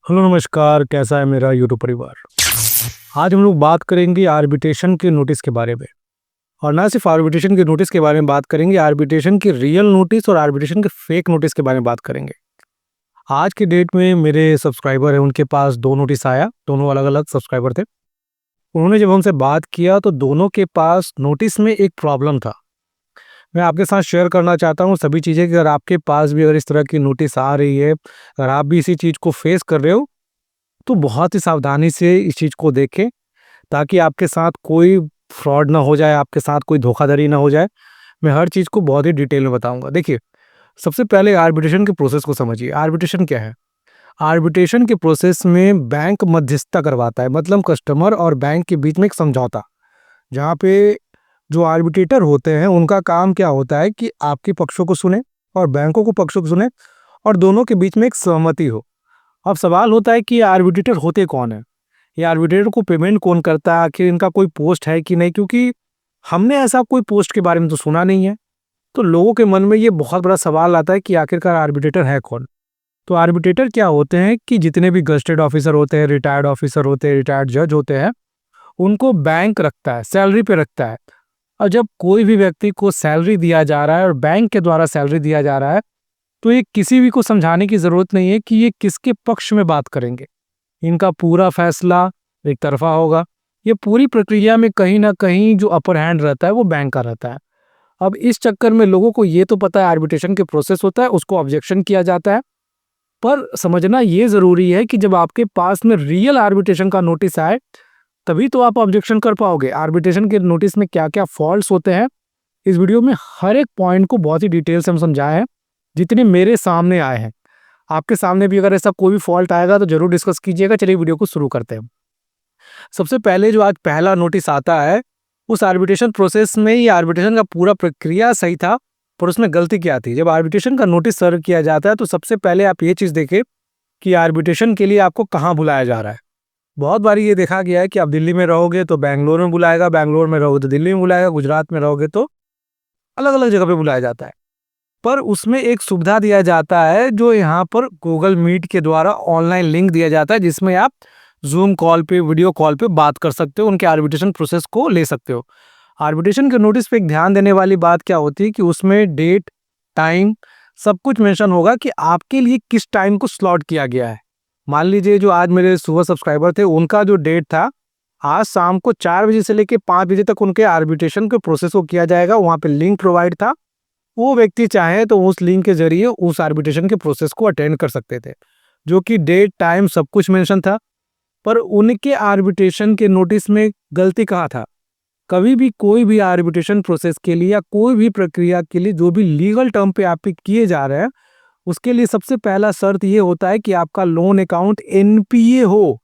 Hello नमस्कार, कैसा है मेरा यूट्यूब परिवार। आज हम लोग बात करेंगे आर्बिट्रेशन के नोटिस के बारे में। और ना सिर्फ आर्बिट्रेशन के नोटिस के बारे में बात करेंगे, आर्बिट्रेशन की रियल नोटिस और आर्बिट्रेशन के फेक नोटिस के बारे में बात करेंगे। आज के डेट में मेरे सब्सक्राइबर हैं, उनके पास 2 नोटिस आया, दोनों अलग-अलग सब्सक्राइबर थे। उन्होंने जब हमसे बात किया तो दोनों के पास नोटिस में एक प्रॉब्लम था। मैं आपके साथ शेयर करना चाहता हूँ सभी चीज़ें कि अगर आपके पास भी अगर इस तरह की नोटिस आ रही है, अगर आप भी इसी चीज़ को फेस कर रहे हो, तो बहुत ही सावधानी से इस चीज़ को देखें ताकि आपके साथ कोई फ्रॉड ना हो जाए, आपके साथ कोई धोखाधड़ी ना हो जाए। मैं हर चीज़ को बहुत ही डिटेल में बताऊँगा। देखिए, सबसे पहले आर्बिट्रेशन के प्रोसेस को समझिए। आर्बिट्रेशन क्या है? आर्बिट्रेशन के प्रोसेस में बैंक मध्यस्थता करवाता है, मतलब कस्टमर और बैंक के बीच में एक समझौता। जहाँ पे जो आर्बिट्रेटर होते हैं, उनका काम क्या होता है कि आपके पक्षों को सुने और बैंकों को पक्षों को सुने और दोनों के बीच में एक सहमति हो। अब सवाल होता है कि ये आर्बिट्रेटर होते कौन है? ये आर्बिट्रेटर को पेमेंट कौन करता है? आखिर इनका कोई पोस्ट है कि नहीं? क्योंकि हमने ऐसा कोई पोस्ट के बारे में तो सुना नहीं है। तो लोगों के मन में ये बहुत बड़ा सवाल आता है कि आखिरकार आर्बिट्रेटर है कौन? तो आर्बिट्रेटर क्या होते हैं कि जितने भी गज़ेटेड ऑफिसर होते हैं, रिटायर्ड ऑफिसर होते हैं, रिटायर्ड जज होते हैं, उनको बैंक रखता है, सैलरी पे रखता है। और जब कोई भी व्यक्ति को सैलरी दिया जा रहा है और बैंक के द्वारा सैलरी दिया जा रहा है, तो ये किसी भी को समझाने की ज़रूरत नहीं है कि ये किसके पक्ष में बात करेंगे। इनका पूरा फैसला एक तरफ़ा होगा। ये पूरी प्रक्रिया में कहीं न कहीं जो अपर हैंड रहता है वो बैंक का रहता है। अब इस चक्कर में लोगों को ये तो पता है आर्बिट्रेशन के प्रोसेस होता है, उसको ऑब्जेक्शन किया जाता है। पर समझना ये ज़रूरी है कि जब आपके पास में रियल आर्बिट्रेशन का नोटिस आए, तभी तो आप ऑब्जेक्शन कर पाओगे। आर्बिट्रेशन के नोटिस में क्या-क्या फॉल्ट्स होते हैं, इस वीडियो में हर एक पॉइंट को बहुत ही डिटेल से हम समझाए हैं, जितने मेरे सामने आए हैं। आपके सामने भी अगर ऐसा कोई भी फॉल्ट आएगा तो ज़रूर डिस्कस कीजिएगा। चलिए वीडियो को शुरू करते हैं। सबसे पहले जो आज पहला नोटिस आता है, उस आर्बिट्रेशन प्रोसेस में ये आर्बिट्रेशन का पूरा प्रक्रिया सही था, पर उसमें गलती क्या थी? जब आर्बिट्रेशन का नोटिस सर्व किया जाता है तो सबसे पहले आप ये चीज़ देखें कि आर्बिट्रेशन के लिए आपको कहाँ बुलाया जा रहा है। बहुत बारी ये देखा गया है कि आप दिल्ली में रहोगे तो बैंगलोर में बुलाएगा, बैंगलोर में रहोगे तो दिल्ली में बुलाएगा, गुजरात में रहोगे तो अलग-अलग जगह पे बुलाया जाता है। पर उसमें एक सुविधा दिया जाता है जो यहाँ पर गूगल मीट के द्वारा ऑनलाइन लिंक दिया जाता है, जिसमें आप ज़ूम कॉल पे, वीडियो कॉल पे बात कर सकते हो, उनके आर्बिट्रेशन प्रोसेस को ले सकते हो। आर्बिट्रेशन के नोटिस पे एक ध्यान देने वाली बात क्या होती है कि उसमें डेट, टाइम सब कुछ मेंशन होगा कि आपके लिए किस टाइम को स्लॉट किया गया है। मान लीजिए जो आज मेरे सुबह सब्सक्राइबर थे, उनका जो डेट था, आज शाम को 4 बजे से लेके 5 बजे तक उनके आर्बिट्रेशन के प्रोसेस को किया जाएगा। वहाँ पे लिंक प्रोवाइड था। वो व्यक्ति चाहे तो उस लिंक के ज़रिए उस आर्बिट्रेशन के प्रोसेस को अटेंड कर सकते थे, जो कि डेट, टाइम सब कुछ मेंशन था। पर उनके आर्बिट्रेशन के नोटिस में गलती कहाँ था? कभी भी कोई भी आर्बिट्रेशन प्रोसेस के लिए या कोई भी प्रक्रिया के लिए जो भी लीगल टर्म पे आप पे किए जा रहे हैं, उसके लिए सबसे पहला शर्त ये होता है कि आपका लोन अकाउंट एनपीए हो।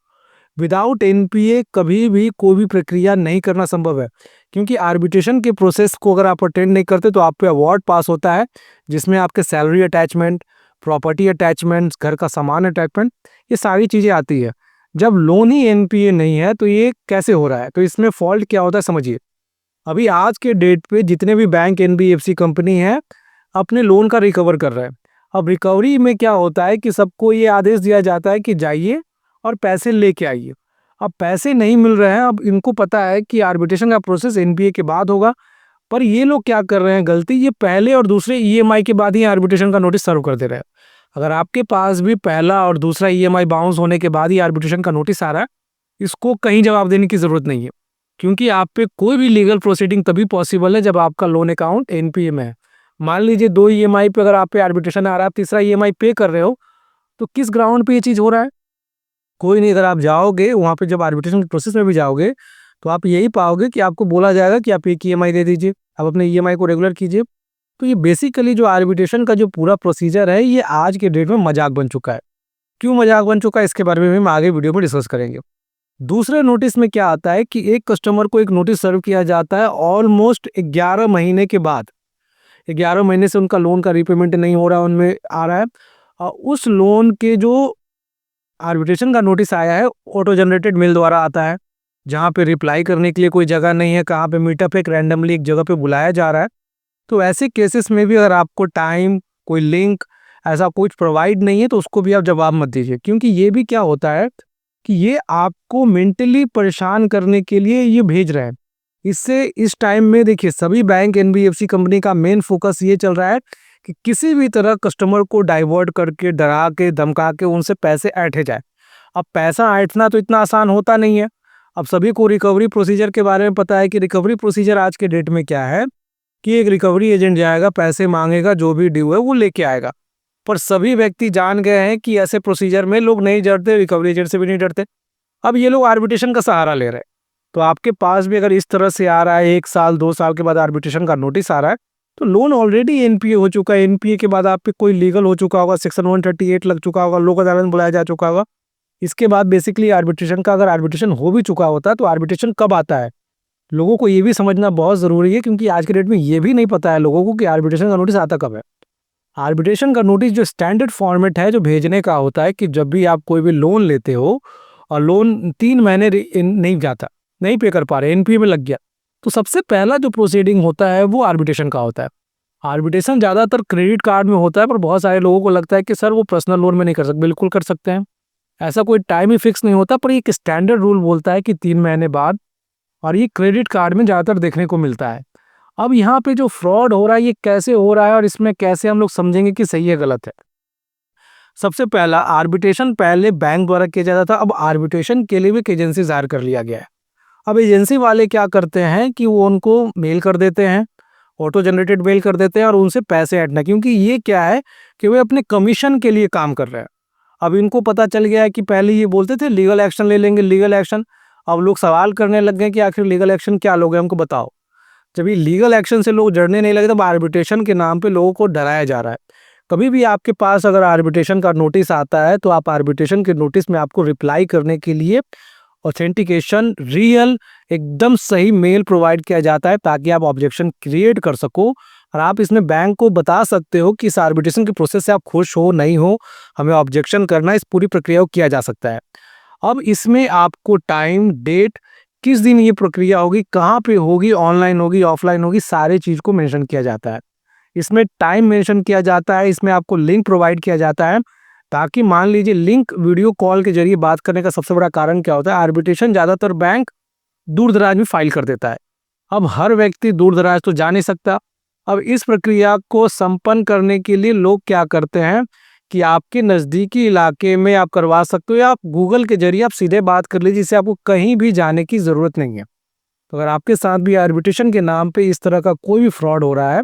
विदाउट एनपीए कभी भी कोई भी प्रक्रिया नहीं करना संभव है, क्योंकि आर्बिट्रेशन के प्रोसेस को अगर आप अटेंड नहीं करते तो आप पे अवार्ड पास होता है, जिसमें आपके सैलरी अटैचमेंट, प्रॉपर्टी अटैचमेंट्स, घर का सामान अटैचमेंट, ये सारी चीज़ें आती है। जब लोन ही एनपीए नहीं है तो ये कैसे हो रहा है? तो इसमें फॉल्ट क्या होता है समझिए। अभी आज के डेट पे जितने भी बैंक, एनबीएफसी कंपनी है, अपने लोन का रिकवर कर रहे हैं। अब रिकवरी में क्या होता है कि सबको ये आदेश दिया जाता है कि जाइए और पैसे लेके आइए। अब पैसे नहीं मिल रहे हैं, अब इनको पता है कि आर्बिट्रेशन का प्रोसेस एनपीए के बाद होगा, पर ये लोग क्या कर रहे हैं गलती, ये पहले और दूसरे ईएमआई के बाद ही आर्बिट्रेशन का नोटिस सर्व कर दे रहे हैं। अगर आपके पास भी पहला और दूसरा ईएमआई बाउंस होने के बाद ही आर्बिट्रेशन का नोटिस आ रहा है, इसको कहीं जवाब देने की ज़रूरत नहीं है, क्योंकि आप पे कोई भी लीगल प्रोसीडिंग तभी पॉसिबल है जब आपका लोन अकाउंट एनपीए में है। मान लीजिए 2 ईएमआई पे अगर आप पे आर्बिट्रेशन आ रहा है, आप तीसरा ईएमआई पे कर रहे हो, तो किस ग्राउंड पे ये चीज़ हो रहा है? कोई नहीं। अगर आप जाओगे वहाँ पे, जब आर्बिट्रेशन के प्रोसेस में भी जाओगे, तो आप यही पाओगे कि आपको बोला जाएगा कि आप एक ईएमआई दे दीजिए, आप अपने ईएमआई को रेगुलर कीजिए। तो ये बेसिकली जो आर्बिट्रेशन का जो पूरा प्रोसीजर है, ये आज के डेट में मजाक बन चुका है। क्यों मजाक बन चुका है, इसके बारे में भी हम आगे वीडियो में डिस्कस करेंगे। दूसरे नोटिस में क्या आता है कि एक कस्टमर को एक नोटिस सर्व किया जाता है ऑलमोस्ट 11 महीने के बाद। 11 महीने से उनका लोन का रीपेमेंट नहीं हो रहा है, उनमें आ रहा है। उस लोन के जो आर्बिट्रेशन का नोटिस आया है, ऑटो जनरेटेड मेल द्वारा आता है, जहाँ पे रिप्लाई करने के लिए कोई जगह नहीं है, कहाँ पे मीटअप एक रैंडमली एक जगह पे बुलाया जा रहा है। तो ऐसे केसेस में भी अगर आपको टाइम, कोई लिंक ऐसा कुछ प्रोवाइड नहीं है, तो उसको भी आप जवाब मत दीजिए, क्योंकि ये भी क्या होता है कि ये आपको मेंटली परेशान करने के लिए ये भेज रहे हैं। इससे इस टाइम में देखिए सभी बैंक, एनबीएफसी कंपनी का मेन फोकस ये चल रहा है कि किसी भी तरह कस्टमर को डाइवर्ट करके, डरा के, धमका के उनसे पैसे ऐंठे जाए। अब पैसा ऐंठना तो इतना आसान होता नहीं है। अब सभी को रिकवरी प्रोसीजर के बारे में पता है कि रिकवरी प्रोसीजर आज के डेट में क्या है कि एक रिकवरी एजेंट जाएगा, पैसे मांगेगा, जो भी ड्यू है वो लेके आएगा। पर सभी व्यक्ति जान गए हैं कि ऐसे प्रोसीजर में लोग नहीं डरते, रिकवरी एजेंट से भी नहीं डरते। अब ये लोग आर्बिट्रेशन का सहारा ले रहे हैं। तो आपके पास भी अगर इस तरह से आ रहा है, 1 साल 2 साल के बाद आर्बिट्रेशन का नोटिस आ रहा है, तो लोन ऑलरेडी एनपीए हो चुका है। एनपीए के बाद आप पे कोई लीगल हो चुका होगा, सेक्शन 138 लग चुका होगा, लोक अदालत बुलाया जा चुका होगा। इसके बाद बेसिकली आर्बिट्रेशन का, अगर आर्बिट्रेशन हो भी चुका होता है, तो आर्बिट्रेशन कब आता है लोगों को ये भी समझना बहुत ज़रूरी है, क्योंकि आज के डेट में ये भी नहीं पता है लोगों को कि आर्बिट्रेशन का नोटिस आता कब है। आर्बिट्रेशन का नोटिस जो स्टैंडर्ड फॉर्मेट है जो भेजने का होता है कि जब भी आप कोई भी लोन लेते हो और लोन 3 महीने नहीं जाता, नहीं पे कर पा रहे, एनपीए में लग गया, तो सबसे पहला जो प्रोसीडिंग होता है वो आर्बिट्रेशन का होता है। आर्बिट्रेशन ज़्यादातर क्रेडिट कार्ड में होता है, पर बहुत सारे लोगों को लगता है कि सर वो पर्सनल लोन में नहीं कर सकते। बिल्कुल कर सकते हैं, ऐसा कोई टाइम ही फिक्स नहीं होता, पर एक स्टैंडर्ड रूल बोलता है कि 3 महीने बाद, और ये क्रेडिट कार्ड में ज़्यादातर देखने को मिलता है। अब यहाँ पे जो फ्रॉड हो रहा है ये कैसे हो रहा है और इसमें कैसे हम लोग समझेंगे कि सही है गलत है। सबसे पहला, आर्बिट्रेशन पहले बैंक द्वारा किया जाता था, अब आर्बिट्रेशन के लिए भी एक एजेंसी जाहिर कर लिया गया है। अब एजेंसी वाले क्या करते हैं कि वो उनको मेल कर देते हैं, ऑटो जनरेटेड मेल कर देते हैं और उनसे पैसे ऐंठना, क्योंकि ये क्या है कि वे अपने कमीशन के लिए काम कर रहे हैं। अब इनको पता चल गया है कि पहले ये बोलते थे लीगल एक्शन ले लेंगे, लीगल एक्शन। अब लोग सवाल करने लग गए कि आखिर लीगल एक्शन क्या लोगे, हमको बताओ। जब ये लीगल एक्शन से लोग डरने नहीं लगे, तब आर्बिट्रेशन के नाम पे लोगों को डराया जा रहा है। कभी भी आपके पास अगर आर्बिट्रेशन का नोटिस आता है, तो आप आर्बिट्रेशन के नोटिस में आपको रिप्लाई करने के लिए ऑथेंटिकेशन, रियल, एकदम सही मेल प्रोवाइड किया जाता है, ताकि आप ऑब्जेक्शन क्रिएट कर सको और आप इसमें बैंक को बता सकते हो कि इस आर्बिट्रेशन के प्रोसेस से आप खुश हो, नहीं हो, हमें ऑब्जेक्शन करना है। इस पूरी प्रक्रिया को किया जा सकता है। अब इसमें आपको टाइम, डेट, किस दिन ये प्रक्रिया होगी, कहाँ पे होगी, ऑनलाइन होगी, ऑफलाइन होगी, सारे चीज़ को मेंशन किया जाता है। इसमें टाइम मेंशन किया जाता है, इसमें आपको लिंक प्रोवाइड किया जाता है, ताकि मान लीजिए लिंक वीडियो कॉल के जरिए बात करने का सबसे बड़ा कारण क्या होता है, आर्बिट्रेशन ज़्यादातर बैंक दूर दराज में फाइल कर देता है। अब हर व्यक्ति दूर दराज तो जा नहीं सकता। अब इस प्रक्रिया को संपन्न करने के लिए लोग क्या करते हैं कि आपके नज़दीकी इलाके में आप करवा सकते हो, या आप गूगल के जरिए आप सीधे बात कर लीजिए, जिससे आपको कहीं भी जाने की ज़रूरत नहीं है। तो अगर आपके साथ भी आर्बिट्रेशन के नाम पे इस तरह का कोई भी फ्रॉड हो रहा है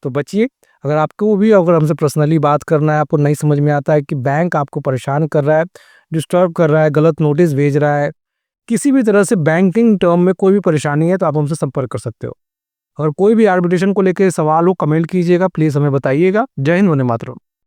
तो बचिए। अगर हमसे पर्सनली बात करना है, आपको नहीं समझ में आता है कि बैंक आपको परेशान कर रहा है, डिस्टर्ब कर रहा है, गलत नोटिस भेज रहा है, किसी भी तरह से बैंकिंग टर्म में कोई भी परेशानी है, तो आप हमसे संपर्क कर सकते हो। अगर कोई भी आर्बिट्रेशन को लेकर सवाल हो, कमेंट कीजिएगा, प्लीज़ हमें बताइएगा। जय हिंद, वंदे मातरम।